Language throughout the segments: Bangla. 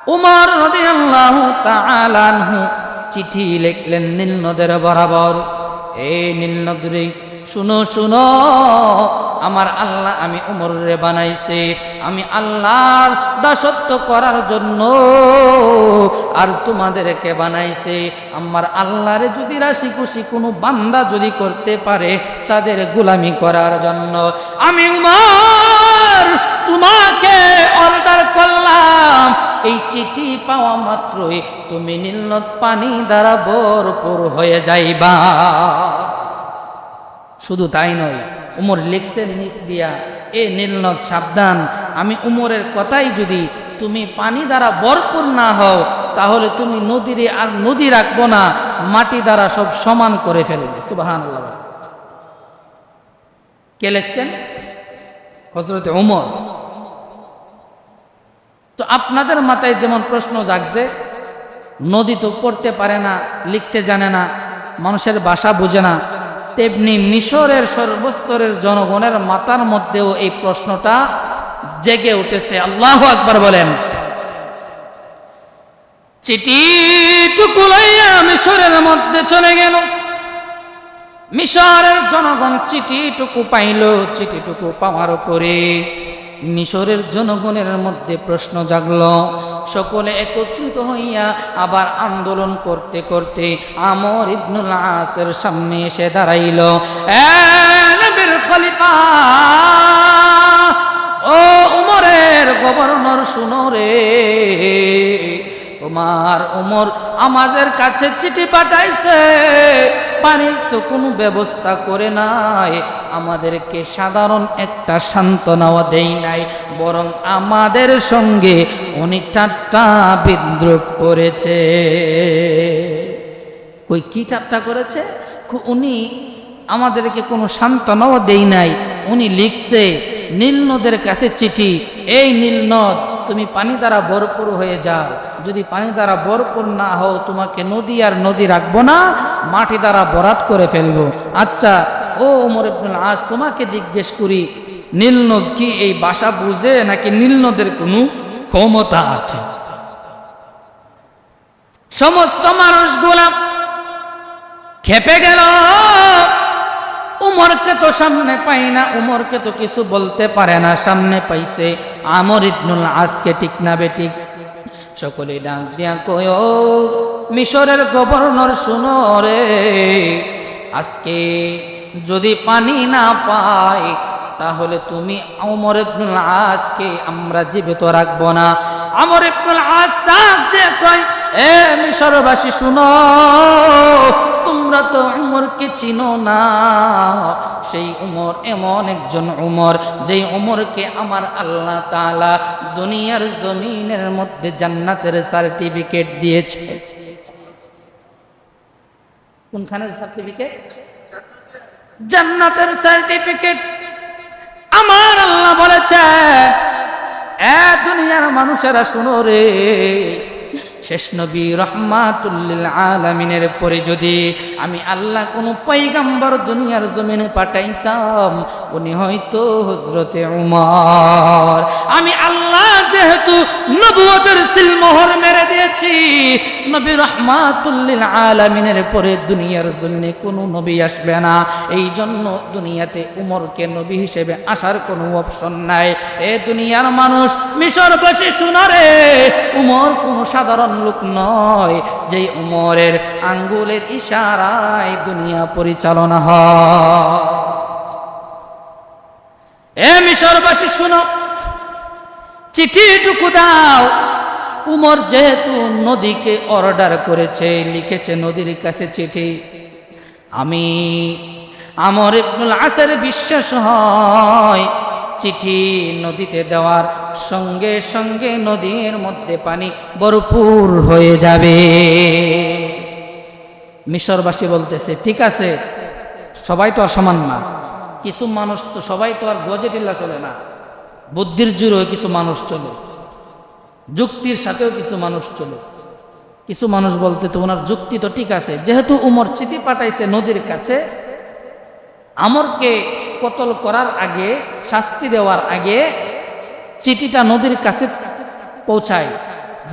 উমর রাদিয়াল্লাহু তাআলা আনহু চিঠি লিখলেন নীল নদের বরাবর, এই নীল নদী শুনো শুনো, আমার আল্লাহ আমি উমরে বানাইছে আমি আল্লাহর দাসত্ব করার জন্য, আর তোমাদেরকে বানাইছে আমার আল্লাহরে যদি রাশি খুশি কোনো বান্দা যদি করতে পারে তাদের গোলামি করার জন্য। আমি উমর তোমাকে অর্ডার করলাম, এই চিঠি পাওয়া মাত্রই তুমি নীল নদ পানি দ্বারা ভরপুর হয়ে যাইবা। শুধু তাই নয়, উমর লিখছেন নিচ দিয়া, এ নীল নদ সাবধান, আমি উমরের কথাই যদি তুমি পানি দ্বারা ভরপুর না হও তাহলে তুমি নদীরে আর নদী রাখবো না, মাটি দ্বারা সব সমান করে ফেলবে। সুবহানাল্লাহ। কে লিখছেন? হযরত উমর। তো আপনাদের মাথায় যেমন প্রশ্ন জাগছে, নদী তো পড়তে পারে না, লিখতে জানে না, মানুষের ভাষা বোঝে না, তেমনি মিশরের সর্বস্তরের জনগণের মাথার মধ্যেও এই প্রশ্নটা জেগে উঠেছে। আল্লাহু আকবার বলেন। চিঠিটুকু লইয়া মিশরের মধ্যে চলে গেল। মিশরের জনগণ চিঠিটুকু পাইল। চিঠিটুকু পাওয়ার পরে মিশরের জনগণের মধ্যে প্রশ্ন জাগল। সকলে একত্রিত হইয়া আবার আন্দোলন করতে করতে আমর ইবনুল আসের সামনে এসে দাঁড়াইল। এ নবীর খলিফা, ও উমরের গভর্নর, শুনো রে, তোমার উমর আমাদের কাছে চিঠি পাঠাইছে, পানির তো কোনো ব্যবস্থা করে নাই, আমাদেরকে সাধারণ একটা সান্ত্বনাও দেই নাই, বরং আমাদের সঙ্গে উনি ঠাট্টা বিদ্রুপ করেছে। কই কি ঠাট্টা করেছে? উনি আমাদেরকে কোনো সান্ত্বনাও দেই নাই। উনি লিখছে নীল নদের কাছে চিঠি, এই নীল নদ তুমি পানি দ্বারা ভরপুর হয়ে যাও, যদি পানি দ্বারা ভরপুর না হও তোমাকে নদী আর নদী রাখবো না, মাটি দ্বারা ভরাট করে ফেলবো। আচ্ছা ও ওমর ইবনুল আস, তোমাকে জিজ্ঞেস করি, নীল নদ কি এই ভাষা বুঝে নাকি নীল নদের কোনো ক্ষমতা আছে? সমস্ত মানুষগুলা খেপে গেল। উমরকে তো সামনে পাই না, উমরকে তো কিছু বলতে পারে না, সামনে পাইছে আমর ইবনুল আসকে, ঠিক না বেঠিক? সকলে ডাক দিয়া কয়, ও মিশরের গভর্নর শুনো রে, আজকে যদি পানি না পাই তাহলে তুমি আমর ইবনুল আসকে আমরা জীবিত রাখবো না। আমর ইবনুল আস ডাক দিয়ে কয়, এ মিশরবাসী শুনো, তোমরা তো উমরকে চিনো না, সেই উমর এমন একজন উমর যেই উমরকে আমার আল্লাহ তাআলা দুনিয়ার জমিনের মধ্যে জান্নাতের সার্টিফিকেট দিয়েছে। কোনখানের সার্টিফিকেট? জান্নাতের সার্টিফিকেট। আমার আল্লাহ বলেছে, এ দুনিয়ার মানুষেরা শুনো রে, শেষ নবী রাহমাতুল লিল আলামিনের পরে যদি আমি আল্লাহ কোনো পয়গম্বর দুনিয়ার জমিনে পাঠাইতাম, উনি হয়তো হযরতে উমর। আমি আল্লাহ যেহেতু নবুয়তের সিলমোহর মেরে দিয়েছি, নবী রাহমাতুল লিল আলামিনের পরে দুনিয়ার জমিনে কোনো নবী আসবে না, এই জন্য দুনিয়াতে উমরকে নবী হিসেবে আসার কোনো অপশন নাই। এ দুনিয়ার মানুষ, মিশরবাসী শুনো রে, উমর কোনো সাধারণ লোক নয়, যেই উমরের আঙ্গুলের ইশারায় দুনিয়া পরিচালনা হয়। এ মিশরবাসী শুনো, চিঠিটুকু দাও। উমর যেহেতু নদীকে অর্ডার করেছে, লিখেছে নদীর কাছে চিঠি, আমি আমর ইবনুল আসের বিশ্বাস হয় চিঠি নদীতে দেওয়ার সঙ্গে সঙ্গে নদীর মধ্যে পানি ভরপুর হয়ে যাবে। মিশরবাসী বলতেছে, ঠিক আছে, সবাই তো আর সমান না, কিছু মানুষ তো, সবাই তো আর গজে টিল্লা চলে না, বুদ্ধির জোরেও কিছু মানুষ চলে, যুক্তির সাথেও কিছু মানুষ চলে। কিছু মানুষ বলতে তো ওনার যুক্তি তো ঠিক আছে, যেহেতু উমর চিঠি পাঠাইছে নদীর কাছে, আমরকে কতল করার আগে, শাস্তি দেওয়ার আগে চিঠিটা নদীর কাছে পৌঁছায়,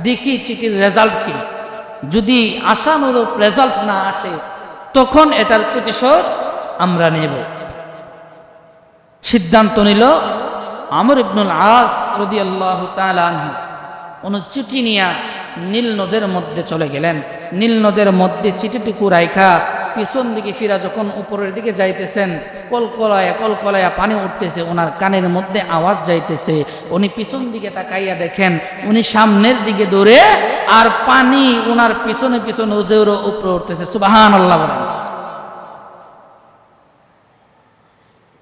দেখি চিঠির রেজাল্ট কি। যদি আশানুরূপ রেজাল্ট না আসে তখন এটার প্রতিশোধ আমরা নেব। সিদ্ধান্ত নিল আমর ইবনুল আস রাদিয়াল্লাহু তাআলা আনহু। উনি চিঠি নিয়ে নীল নদের মধ্যে চলে গেলেন। নীল নদের মধ্যে চিঠিটুকু রাইখা পিছন দিকে ফিরা যখন উপরের দিকে যাইতেছেন, কলকলায়া কলকলায়া পানি উঠতেছে, ওনার কানের মধ্যে আওয়াজ যাইতেছে। উনি পিছন দিকে তাকাইয়া দেখেন উনি সামনের দিকে দৌড়ে, আর পানি ওনার পিছনে পিছনে দৌড়ে উপরে উঠতেছে। সুবহানাল্লাহ বলেন।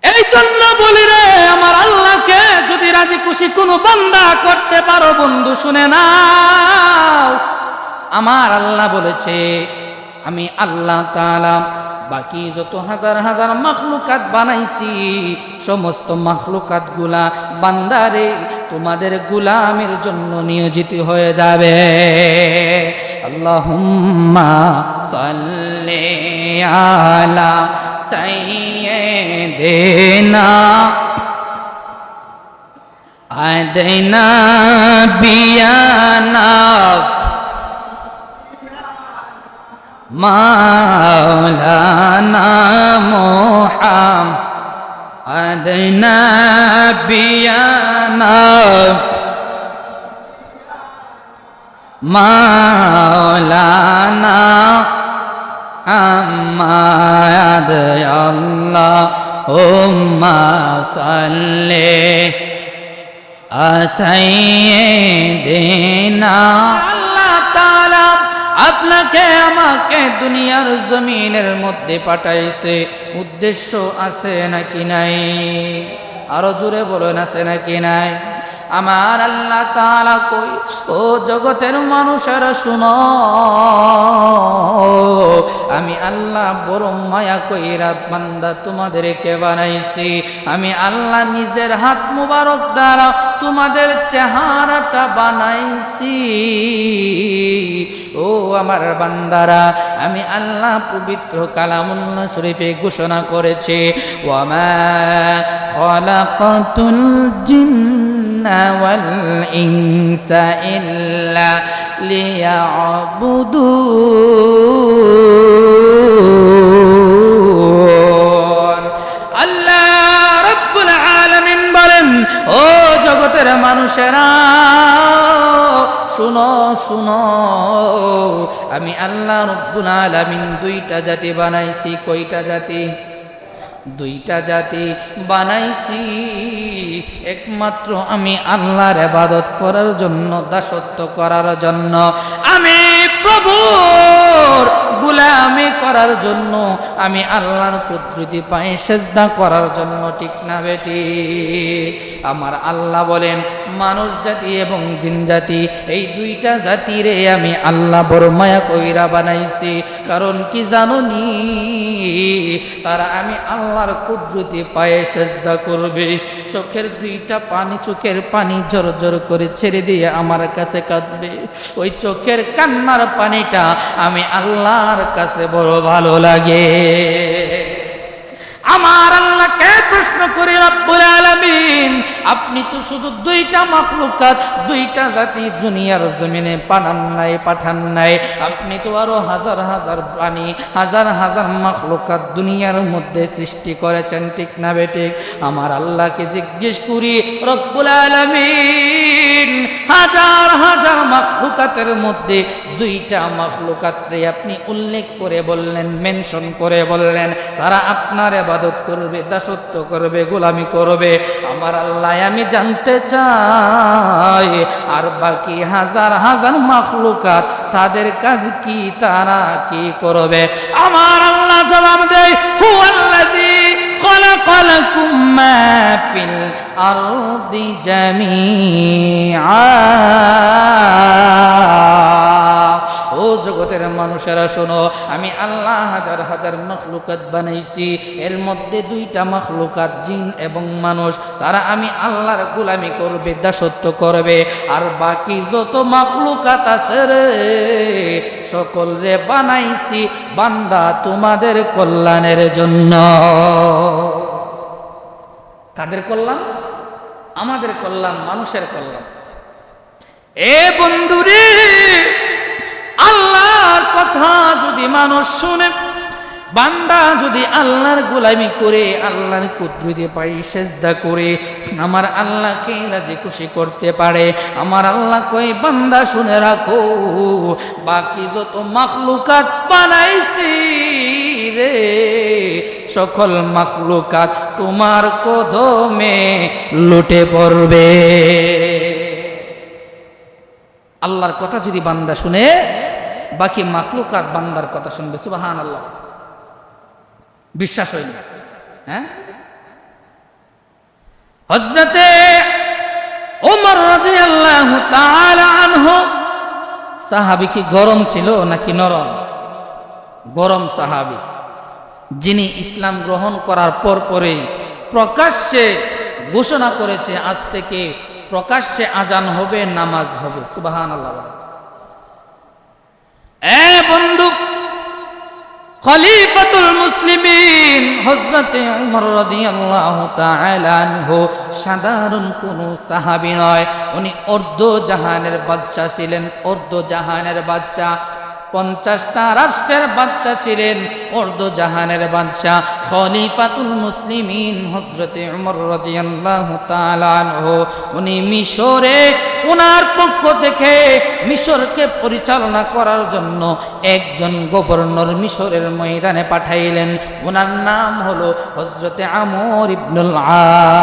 এই জন্য বলি রে, আমার আল্লাহকে যদি রাজি খুশি কোনো বান্দা করতে পারো বন্ধু, শুনে নাও, আমার আল্লাহ বলেছে আমি আল্লাহ তাআলা বাকি যত হাজার হাজার মাখলুকাত বানাইছি, সমস্ত মাখলুকাত গুলা বান্দারে তোমাদের গুলামের জন্য নিয়োজিত হয়ে যাবে। আল্লাহুম্মা সাল্লি আলা সাইয়্যিদিনা আদিনা বিয়ানা মাওলানা মুহাম্মদ নবিয়ানা মাওলানা মুহাম্মদ আল্লাহুম্মা সাল্লি সাইয়্যিদিনা। আল্লাহ তাআলা আপনাকে আমাকে দুনিয়ার জমিনের মধ্যে পাঠাইছে, উদ্দেশ্য আছে নাকি নাই? আরো জোরে বলেন, আছে নাকি নাই? আমার আল্লাহ তাআলা কই, ও জগতের মানুষেরা শুনো, আমি আল্লাহ বড় মায়া কইরা বান্দা তোমাদেরকে বানাইছি। আমি আল্লাহ নিজের হাত মুবারক দ্বারা তোমাদের চেহারাটা বানাইছি। ও আমার বান্দারা, আমি আল্লাহ পবিত্র কালামুল্লাহ শরীফে ঘোষণা করেছি, ওয়ামা খালাকাতুল জিন্না ওয়াল ইনসা ইল্লা লিয়াবুদুন। আল্লাহ রাব্বুল আলামিন বলেন, ও জগতের মানুষেরা শুনো শুনো, আমি আল্লাহ রাব্বুল আলামিন দুইটা জাতি বানাইছি। কয়টা জাতি? দুইটা জাতি বানাইছি, একমাত্র আমি আল্লাহর ইবাদত করার জন্য, দাসত্ব করার জন্য, আমি প্রভুর গোলামি করার জন্য, আমি আল্লাহর কুদরতি পায়ে সেজদা করার জন্য। ঠিক না বেটি? আমার আল্লাহ বলেন মানুষ জাতি এবং জিন জাতি, এই দুইটা জাতিরে আমি আল্লাহ বড় মায়া কইরা বানাইছি। কারণ কি জানোনি? তারা আমি আল্লাহর কুদরতি পায়ে সেজদা করবে, চোখের দুইটা পানি, চোখের পানি ঝরঝর করে ছেড়ে দিয়ে আমার কাছে কাঁদবে। ওই চোখের কান্নার পানিটা আমি আল্লাহর কাছে বড় ভালো লাগে। আমার আল্লাহকে প্রশ্ন করে রব্বুল আলামিন, আপনি তো শুধু দুইটা মাখলুকাত, দুইটা জাতি দুনিয়ার জমিনে পাঠান নাই, আপনি তো আরো হাজার হাজার প্রাণী, হাজার হাজার মাখলুকাত দুনিয়ার মধ্যে সৃষ্টি করেছেন। ঠিক না বেঠিক? আমার আল্লাহকে জিজ্ঞেস করি, রব্বুল আলামিন হাজার হাজার মাখলুকাতের মধ্যে দুইটা মাখলুকাতরে আপনি উল্লেখ করে বললেন, মেনশন করে বললেন, তারা আপনার ইবাদত করবে, দাসত্ব করবে, গোলামি করবে। আমার আল্লাহ আমি জানতে চাই, আর বাকি হাজার হাজার মাখলুকাত তাদের কাজ কি, তারা কি করবে? আমার আল্লাহ জবাব দেয়, হুয়াল্লাযী খালাকা লাকুম মা ফিল আরদি জামিআ। ও জগতের মানুষেরা শোনো, আমি আল্লাহ হাজার হাজার মাখলুকাত বানাইছি, এর মধ্যে দুইটা মাখলুকাত জিন এবং মানুষ, তারা আমি আল্লাহর গোলামি করবে, দাসত্ব করবে। আর বাকি যত মাখলুকাত আছে রে, সকল রে বানাইছি বান্দা তোমাদের কল্যাণের জন্য। কাদের কল্যাণ? আমাদের কল্যাণ, মানুষের কল্যাণ। এ বন্ধুরে, আল্লাহর কথা যদি মানুষ শুনে, বান্দা যদি আল্লাহর গোলামি করে, আল্লাহর কুদরতে পাই সেজদা করে আমার আল্লাহকে রাজি খুশি করতে পারে, আমার আল্লাহ কই বান্দা শুনে রাখো, বাকি যত মাখলুকাত বানাইছি রে, সকল মাখলুকাত তোমার কদমে লুটে পড়বে। আল্লাহর কথা যদি বান্দা শুনে, বাকি মাখলুকাত বান্দার কথা শুনবে। সুবহানাল্লাহ। বিশ্বাস হয়নি? হ্যাঁ, হযরতে ওমর রাদিয়াল্লাহু তাআলা আনহু সাহাবী কি গরম ছিল নাকি নরম? গরম সাহাবী, যিনি ইসলাম গ্রহণ করার পরেই প্রকাশ্যে ঘোষণা করেছে আজ থেকে প্রকাশ্যে আজান হবে, নামাজ হবে। সুবহানাল্লাহ। এ বন্ধু, খলিফাতুল মুসলিমিন হযরতে ওমর রাদিয়াল্লাহু তাআলা আনহু সাধারণ কোন সাহাবী নয়, উনি অর্ধ জাহানের বাদশা ছিলেন। অর্ধ জাহানের বাদশা, 50টা রাষ্ট্রের বাদশা ছিলেন, অর্ধ জাহানের বাদশা খলিফাতুল মুসলিমিন হযরতে ওমর রাদিয়াল্লাহু তাআলা আনহু। উনি মিশরে ওনার পক্ষ থেকে মিশরকে পরিচালনা করার জন্য একজন গভর্নর মিশরের ময়দানে পাঠাইলেন। ওনার নাম হলো হযরতে আমর ইবনুল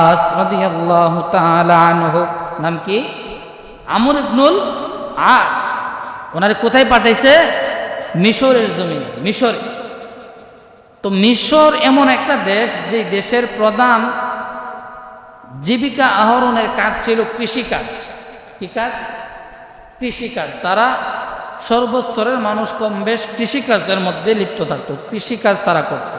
আস রাদিয়াল্লাহু তাআলা আনহু। নাম কি? আমর ইবনুল আস। ওনারে কোথায় পাঠাইছে? মিশরের জমিনে, মিশরে। তো মিশর এমন একটা দেশ, যে দেশের প্রধান জীবিকা আহরণের কাজ ছিল কৃষিকাজ। কি কাজ? কৃষিকাজ। তারা সর্বস্তরের মানুষ কম বেশ কৃষিকাজের মধ্যে লিপ্ত থাকতো, কৃষিকাজ তারা করত।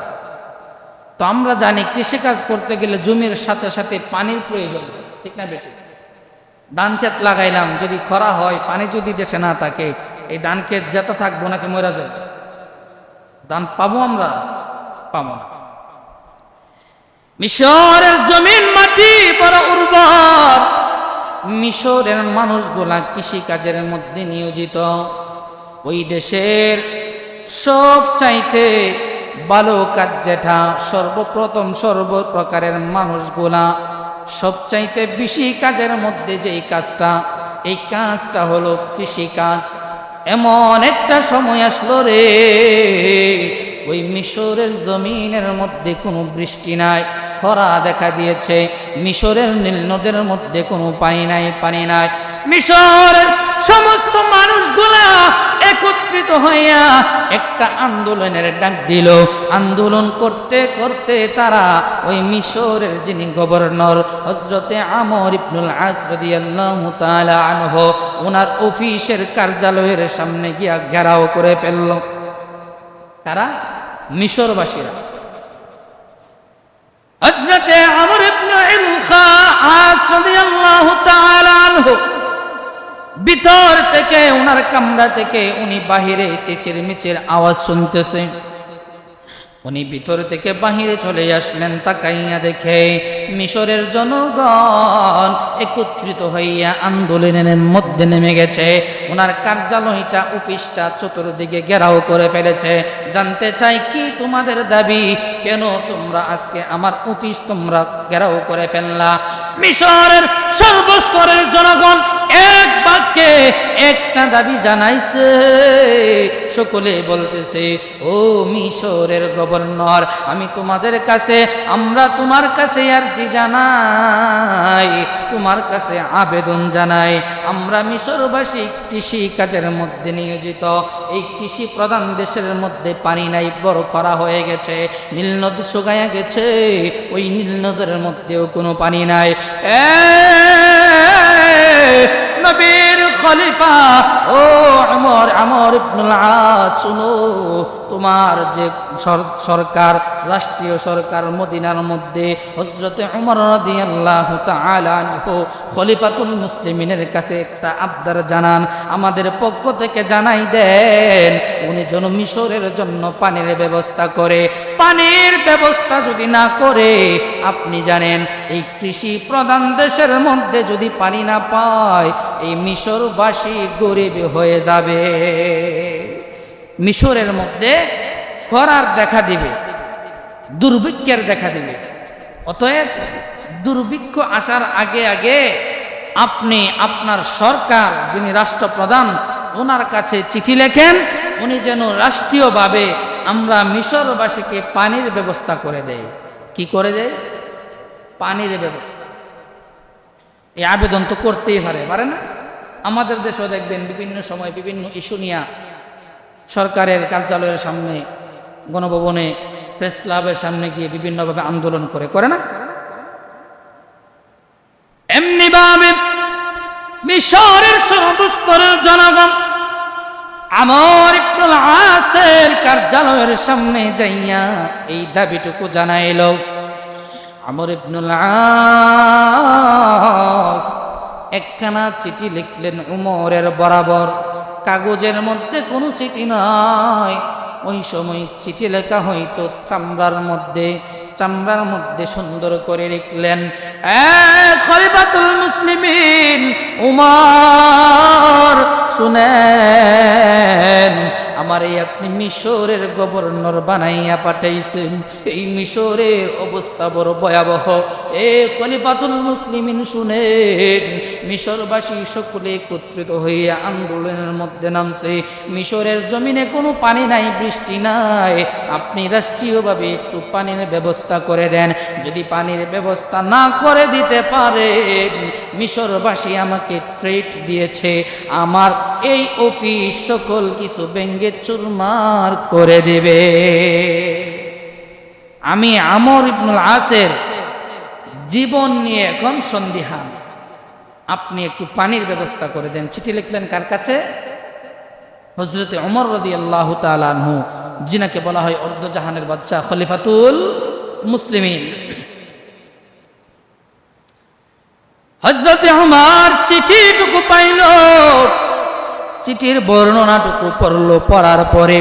তো আমরা জানি কৃষিকাজ করতে গেলে জমির সাথে সাথে পানির প্রয়োজন, ঠিক না বেটি? ধান ক্ষেত লাগাইলাম, যদি খরা হয়, পানি যদি দেশে না থাকে, এই ধান ক্ষেত যেতে থাকবো নাকি মরা যাবে? ধান পাবো আমরা? পাবো না। মিশরের জমিন মাটি বড় উর্বর, মিশরের মানুষগুলা কৃষিকাজের মধ্যে নিয়োজিত। ওই দেশের সব চাইতে ভালো কাজ যেটা, সর্বপ্রথম সর্বপ্রকারের মানুষগুলা সবচাইতে বেশি কাজের মধ্যে যেই কাজটা, এই কাজটা হলো কৃষিকাজ। এমন একটা সময় আসলো রে, ওই মিশরের জমিনের মধ্যে কোনো বৃষ্টি নাই, খরা দেখা দিয়েছে। মিশরের নীল নদের মধ্যে কোনো পানি নাই, পানি নাই। মিশরের সমস্ত মানুষগুলা একত্রিত হইয়া একটা আন্দোলনের ডাক দিল। আন্দোলন করতে করতে তারা ওই মিশরের যিনি গভর্নর হযরতে আমর ইবনুল আস রাদিয়াল্লাহু তাআলা আনহু, ওনার অফিসের কার্যালয়ের সামনে গিয়া ঘেরাও করে ফেলল। কারা? মিশরবাসীরা। হযরতে আমর ইবনুল আস রাদিয়াল্লাহু তাআলা আনহু ভিতর থেকে, ওনার কামরা থেকে উনি বাহিরে চেঁচির মিচির আওয়াজ শুনতেছে। উনি ভিতর থেকে বাহিরে চলে আসলেন। তাকাইয়া দেখে মিশরের জনগণ একত্রিত হইয়া আন্দোলনের মধ্যে নেমে গেছে। ওনার কার্যালয়টা, অফিসটা চতুর্দিকে ঘেরাও করে ফেলেছে। জানতে চাই কি তোমাদের দাবি? কেন তোমরা আজকে আমার অফিস তোমরা ঘেরাও করে ফেললা? মিশরের সর্বস্তরের জনগণ এক বাক্যে একটা দাবি জানাইছে। সকলে বলতেছে, ও মিশরের গভর্নর, আমি তোমাদের কাছে, আমরা তোমার কাছে আরজি জানাই, তোমার কাছে আবেদন জানাই। আমরা মিশরবাসী কৃষি কাজের মধ্যে নিয়োজিত। এই কৃষি প্রধান দেশের মধ্যে পানি নাই, বড় খরা হয়ে গেছে, নীল নদ শুকায়া গেছে, ওই নীল নদের মধ্যেও কোনো পানি নাই। নবীর খলিফা ও আমর ইবনুল আস, শুনো, তোমার যে সরকার, রাষ্ট্রীয় সরকার মদিনার মধ্যে হযরতে ওমর রাদিয়াল্লাহু তাআলা আনহু খলিফাতুল মুসলিমিনের কাছে একটা আবদার জানান, আমাদের পক্ষ থেকে জানাই দেন উনি যেন মিশরের জন্য পানির ব্যবস্থা করে। পানির ব্যবস্থা যদি না করে, আপনি জানেন এই কৃষি প্রধান দেশের মধ্যে যদি পানি না পায়, এই মিশরবাসী গরিব হয়ে যাবে। মিশরের মধ্যে খরার দেখা দিবে, দুর্ভিক্ষের দেখা দিবে। অতএব দুর্ভিক্ষ আসার আগে আগে আপনি আপনার সরকার, যিনি রাষ্ট্রপ্রধান, ওনার কাছে চিঠি লেখেন, উনি যেন রাষ্ট্রীয়ভাবে আমরা মিশরবাসীকে পানির ব্যবস্থা করে দেয়। কি করে দেয়? পানির ব্যবস্থা। এই আবেদন তো করতেই পারে না? আমাদের দেশেও দেখবেন বিভিন্ন সময় বিভিন্ন ইস্যু নিয়ে সরকারের কার্যালয়ের সামনে, গণভবনে, প্রেস ক্লাবের সামনে গিয়ে বিভিন্নভাবে আন্দোলন করে না? এমনি ভাবে মিশরের সর্বস্তরের জনগণ আমর ইবনুল আসের কার্যালয়ের সামনে যাইয়া এই দাবিটুকু জানাইল। আমর ইবনুল আস একখানা চিঠি লিখলেন উমরের বরাবর। কাগজের মধ্যে কোনো চিঠি নাই, ওই সময় চিঠি লেখা হয়তো চামড়ার মধ্যে সুন্দর করে লিখলেন, খলিফাতুল মুসলিমিন উমর, শুনেন, আমার এই আপনি মিশরের গভর্নর বানাইয়া পাঠাইছেন, এই মিশরের অবস্থা বড় ভয়াবহ। খলিফাতুল মুসলিমিন শুনেন, মিশরবাসী সকলে একত্রিত হয়ে আন্দোলনের মধ্যে নামছে। মিশরের জমিনে কোনো পানি নাই, বৃষ্টি নাই, আপনি রাষ্ট্রীয়ভাবে একটু পানির ব্যবস্থা করে দেন। যদি পানির ব্যবস্থা না করে দিতে পারেন, মিশরবাসী আমাকে থ্রেট দিয়েছে, আমার এই অফিস সকল কিছু ভেঙ্গে চুরমার করে দেবে। আমি আমর ইবনুল আসের জীবন নিয়ে এখন সন্দিহান, আপনি একটু পানির ব্যবস্থা করে দেন। চিঠি লিখলেন কার কাছে? হযরতে ওমর রাদিয়াল্লাহু তাআলা আনহু, যিনাকে বলা হয় অর্ধজাহানের বাদশাহ, খলিফাতুল মুসলিমিন। হযরতে ওমর চিঠিটুকু পাইল, চিঠির বর্ণনাটুকু পড়ল। পড়ার পরে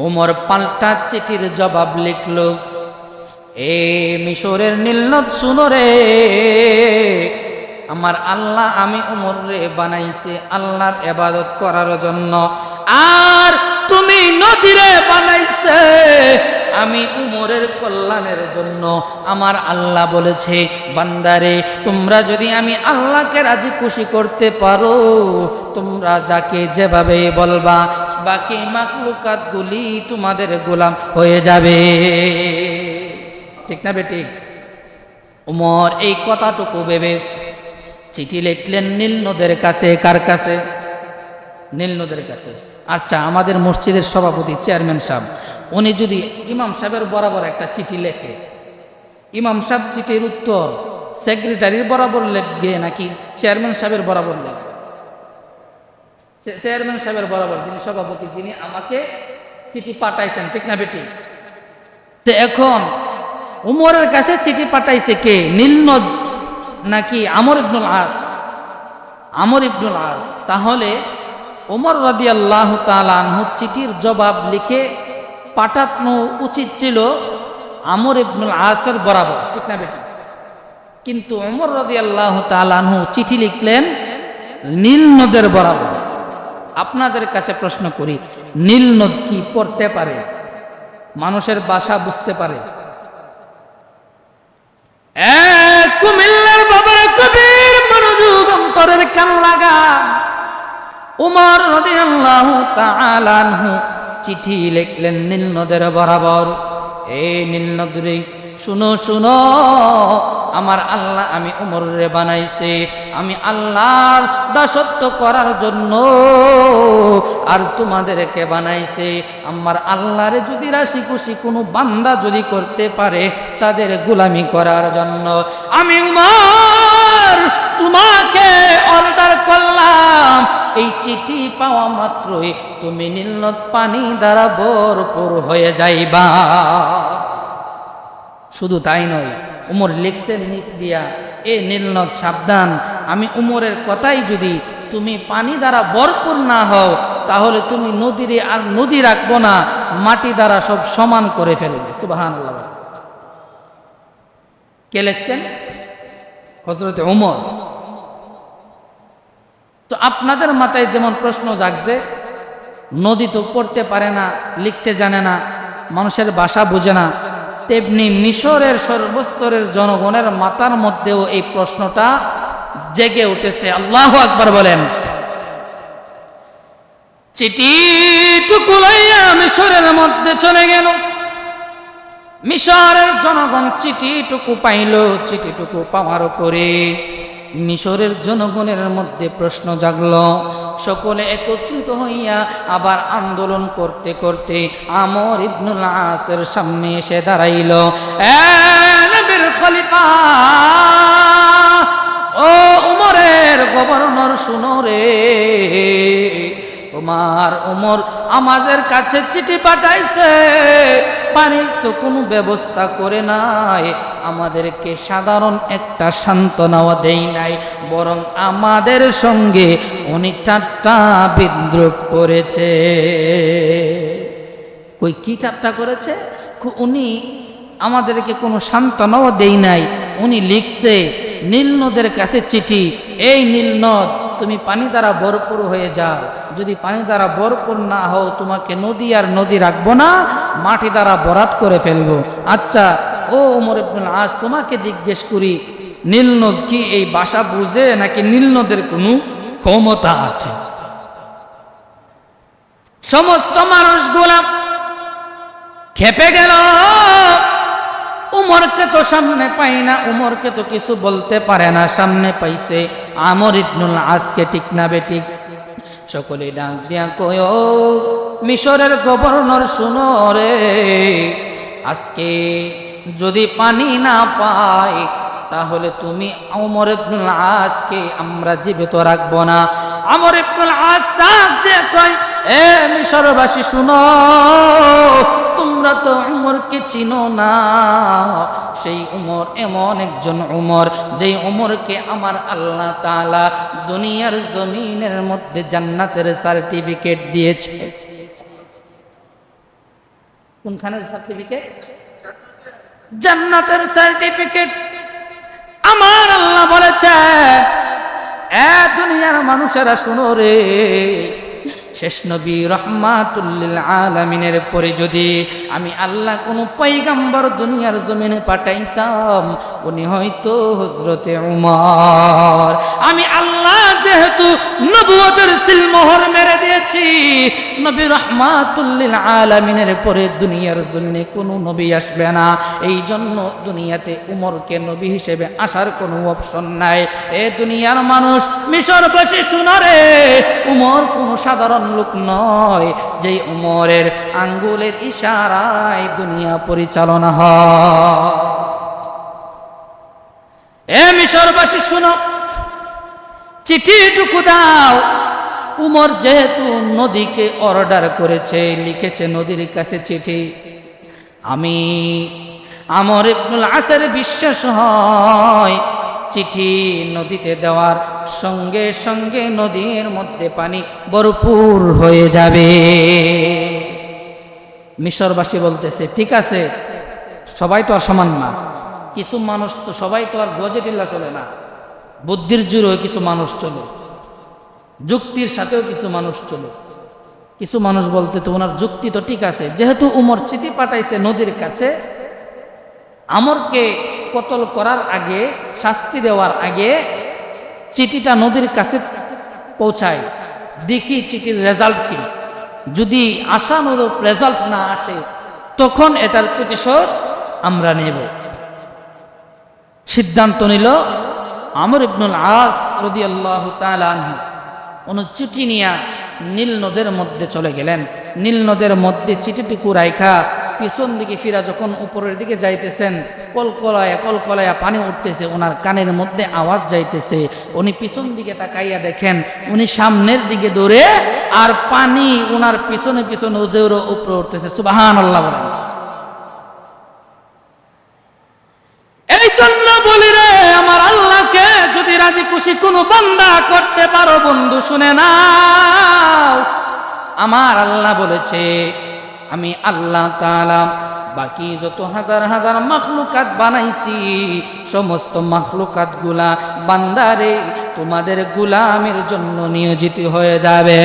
ওমর পাল্টা চিঠির জবাব লিখল, এ মিশরের নীলনদ শুনো রে, আমার আল্লাহ আমি ওমর রে বানাইছে আল্লাহর ইবাদত করার জন্য, আর তুমি নদীরে বানাইছে আমি উমরের কল্যাণের জন্য। আমার আল্লাহ বলেছে, বান্দারে, তোমরা যদি আমি আল্লাহকে রাজি খুশি করতে পারো, তোমরা যাকে যেভাবে বলবা, বাকি মাখলুকাত গুলি তোমাদের গোলাম হয়ে যাবে। ঠিক না বেঠিক? উমর এই কথাটুকু ভেবে চিঠি লিখলেন নীল নদের কাছে। কার কাছে? নীল নদের কাছে। আচ্ছা, আমাদের মসজিদের সভাপতি চেয়ারম্যান সাহেব, উনি যদি ইমাম সাহেবের বরাবর একটা চিঠি লেখে, ইমাম সাহেব চিঠির উত্তর সেক্রেটারির বরাবর লিখবে নাকি চেয়ারম্যান সাহেবের বরাবর লিখবে? চেয়ারম্যান সাহেবের বরাবর, যিনি সভাপতি, যিনি আমাকে চিঠি পাঠাইছেন। ঠিক না বেটি? তো এখন উমরের কাছে চিঠি পাঠাইছে কে? নীলনদ নাকি আমর ইবনুল আস? আমর ইবনুল আস। তাহলে ওমর রাদিয়াল্লাহু তাআলা আনহু চিঠির জবাব লিখে পাঠানো উচিত ছিল আমর ইবনুল আসের বরাবর। ঠিক না বেটি? কিন্তু ওমর রাদিয়াল্লাহু তাআলা আনহু চিঠি লিখলেন নীল নদের বরাবর। আপনাদের কাছে প্রশ্ন করি, নীল নদ কি পড়তে পারে? মানুষের ভাষা বুঝতে পারে? কুমিল্লার বাবার কবির মনোযোগ অন্তরের কান লাগা। উমর রাদিয়াল্লাহু তাআলা আনহু চিঠি লিখলেন নীল নদের বরাবর, এই নীল নদরে শুনো শুনো, আমার আল্লাহ আমি উমর রে বানাইছে আমি আল্লাহর দাসত্ব করার জন্য, আর তোমাদেরকে বানাইছে আমার আল্লাহরে যদি রাশি খুশি কোনো বান্দা যদি করতে পারে তাদের গোলামি করার জন্য। আমি উমর উমর তোমাকে অর্ডার করলাম এই চিঠি পাওয়া মাত্রই তুমি নীল নদ পানি দ্বারা ভরপুর হয়ে যাইবা। শুধু তাই নয়, উমর লিখছেন নিচ দিয়া, এ নীল নদ সাবধান, আমি উমরের কথাই যদি তুমি পানি দ্বারা ভরপুর না হও তাহলে তুমি নদীরে আর নদী রাখবো না, মাটি দ্বারা সব সমান করে ফেলবে। সুবহানাল্লাহ। কে লিখছেন? হযরতে উমর। তো আপনাদের মাথায় যেমন প্রশ্ন জাগছে, নদী তো পড়তে পারে না, লিখতে জানে না, মানুষের ভাষা বোঝে না, তেমনি মিশরের সর্বস্তরের জনগণের মাথার মধ্যেও এই প্রশ্নটা জেগে উঠেছে। আল্লাহু আকবার বলেন। চিঠিটুকু লইয়া মিশরের মধ্যে চলে গেল। মিশরের জনগণ চিঠিটুকু পাইল। চিঠিটুকু পাওয়ার পরে মিশরের জনগণের মধ্যে প্রশ্ন জাগল। সকলে একত্রিত হইয়া আবার আন্দোলন করতে করতে আমর ইবনুল আসের সামনে এসে দাঁড়াইল। এ নবীর খলিফা, ও উমরের গভর্নর, শুনো রে, তোমার উমর আমাদের কাছে চিঠি পাঠাইছে, পানির তো কোনো ব্যবস্থা করে নাই, আমাদেরকে সাধারণ একটা সান্ত্বনাও দেই নাই, বরং আমাদের সঙ্গে উনি ঠাট্টা বিদ্রুপ করেছে। কই কি ঠাট্টা করেছে? উনি আমাদেরকে কোনো সান্ত্বনাও দেই নাই, উনি লিখছে নীল নদের কাছে চিঠি, এই নীল নদ তুমি পানি দ্বারা ভরপুর হয়ে যাও, যদি পানি দ্বারা ভরপুর না হও তোমাকে নদী আর নদী রাখবো না, মাটি দ্বারা ভরাট করে ফেলবো। আচ্ছা ও ওমর ইবনুল আস, তোমাকে জিজ্ঞেস করি, নীল নদ কি এই ভাষা বুঝে নাকি নীল নদের কোনো ক্ষমতা আছে? সমস্ত মানুষগুলা খেপে গেল। উমরকে তো সামনে পাই না, উমরকে তো কিছু বলতে পারে না, সামনে পাইছে আমর ইবনুল আসকে, ঠিক না বেঠিক? সকলে ডাক দিয়া কয়, ও মিশরের গভর্নর, শুনো রে, আজকে যদি পানি না পাই তাহলে তুমি আমর ইবনুল আসকে আমরা জীবিত রাখবো না। আমর ইবনুল আস ডাক দিয়ে কয়, এ মিশরবাসী শুনো, তোমরা তো উমরকে চিনো না, সেই উমর এমন একজন উমর যেই উমরকে আমার আল্লাহ তাআলা দুনিয়ার জমিনের মধ্যে জান্নাতের সার্টিফিকেট দিয়েছে। কোনখানের সার্টিফিকেট? জান্নাতের সার্টিফিকেট। আমার আল্লাহ বলেছে, এ দুনিয়ার মানুষেরা শুনো রে, শেষ নবী রহমাতুল লিল আলামিনের পরে যদি আমি আল্লাহ কোনো পয়গম্বর দুনিয়ার জমিনে পাঠাইতাম, উনি হয়তো হযরতে উমর। আমি আল্লাহ যেহেতু নবুয়তের সিলমোহর মেরে দিয়েছি, নবী রহমাতুল লিল আলামিনের পরে দুনিয়ার জমিনে কোনো নবী আসবে না, এই জন্য দুনিয়াতে উমরকে নবী হিসেবে আসার কোনো অপশন নাই। এ দুনিয়ার মানুষ, মিশরবাসী শুনো রে, উমর কোনো সাধারণ লোক নয়, যেই উমরের আঙ্গুলের ইশারায় দুনিয়া পরিচালনা হয়। এ মিশরবাসী শুনো, চিঠিটুকু দাও। উমর যেহেতু নদীকে অর্ডার করেছে, লিখেছে নদীর কাছে চিঠি, আমি আমর ইবনুল আসের বিশ্বাস হয় চিঠি নদীতে দেওয়ার সঙ্গে সঙ্গে নদীর মধ্যে পানি ভরপুর হয়ে যাবে। মিশরবাসী বলতেছে, ঠিক আছে, সবাই তো আর সমান না, কিছু মানুষ তো, সবাই তো আর গজে টিল্লা চলে না, বুদ্ধির জোরেও কিছু মানুষ চলে, যুক্তির সাথেও কিছু মানুষ চলে। কিছু মানুষ বলতে তো ওনার যুক্তি তো ঠিক আছে, যেহেতু উমর চিঠি পাঠাইছে নদীর কাছে, আমরকে কতল করার আগে, শাস্তি দেওয়ার আগে চিঠিটা নদীর কাছে পৌঁছায়, দেখি চিঠির রেজাল্ট কি, যদি আশানুরূপ রেজাল্ট না আসে তখন এটার প্রতিশোধ আমরা নেব। সিদ্ধান্ত নিল আমর ইবনুল আস রাদিয়াল্লাহু তাআলা আনহু, উনি চিঠি নিয়ে নীল নদের মধ্যে চলে গেলেন। নীল নদের মধ্যে চিঠিটুকু রাইখা পিছন দিকে ফিরা যখন উপরের দিকে যাইতেছেন, কলকলায়া কলকলায়া পানি উঠতেছে, ওনার কানের মধ্যে আওয়াজ যাইতেছে। উনি পিছন দিকে তাকাইয়া দেখেন উনি সামনের দিকে দৌড়ে, আর পানি ওনার পিছনে পিছনে দৌড়ে উপরে উঠতেছে। সুবহানাল্লাহ বলেন। এই জন্য বলি রে, আমার আল্লাহকে যদি রাজি খুশি কোনো বান্দা করতে পারো বন্ধু, শুনে নাও, আমার আল্লাহ বলেছে আমি আল্লাহ তাআলা বাকি যত হাজার হাজার মাখলুকাত বানাইছি, সমস্ত মাখলুকাত গুলা বান্দারে তোমাদের গুলামের জন্য নিয়োজিত হয়ে যাবে।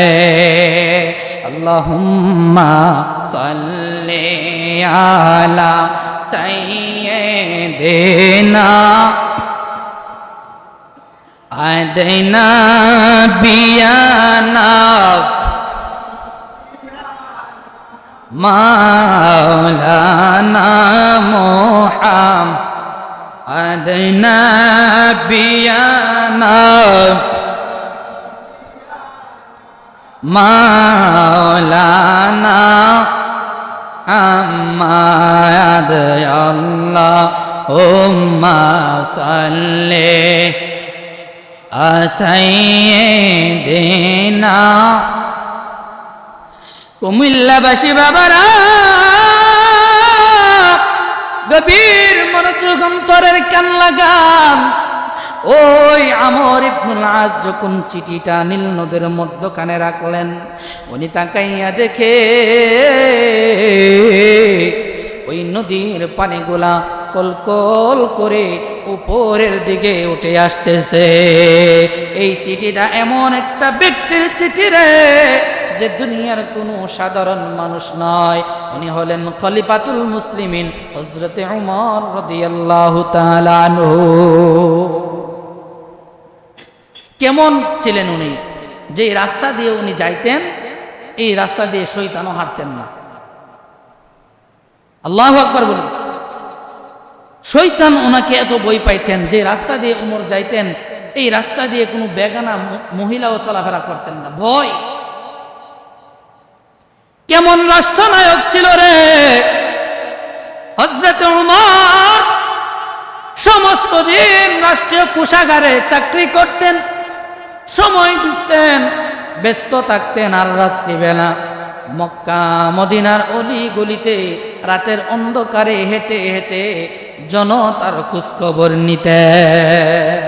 আল্লাহুম্মা সাল্লি আলা সাইয়্যিদিনা আদিনা বিয়ানা মাওলানা মুহাম্মাদিনা বিয়ানা মাওলানা আম্মাদ আল্লাহুম্মা সাল্লি সাইয়্যিদিনা। কুমিল্লাবাসী বাবারা, গভীর মনোযোগ অন্তরের কান লাগান। ওই আমর ইবনুল আস যখন চিঠিটা নীল নদের মধ্যখানে রাখলেন, উনি তাকাইয়া দেখে ওই নদীর পানিগুলা কলকল করে উপরের দিকে উঠে আসতেছে। এই চিঠিটা এমন একটা ব্যক্তির চিঠি রে, যে দুনিয়ার কোনো সাধারণ মানুষ নয়, উনি হলেন খলিফাতুল মুসলিমিন হযরতে উমর রাদিয়াল্লাহু তাআলা আনহু। কেমন ছিলেন উনি? যে রাস্তা দিয়ে উনি যাইতেন, এই রাস্তা দিয়ে শয়তানও হাঁটতেন না। আল্লাহু আকবার বলুন। শয়তান ওনাকে এত ভয় পাইতেন, যে রাস্তা দিয়ে উমর যাইতেন, এই রাস্তা দিয়ে কোনো বেগানা মহিলাও চলাফেরা করতেন না, ভয়। কেমন রাষ্ট্রনায়ক ছিল রে হযরত উমর! সমস্ত দিন রাষ্ট্রীয় কোষাগারে চাকরি করতেন, সময় দিতেন, ব্যস্ত থাকতেন, আর রাত্রিবেলা মক্কা মদিনার অলি গলিতে রাতের অন্ধকারে হেঁটে হেঁটে জনতার খোঁজ খবর নিতেন।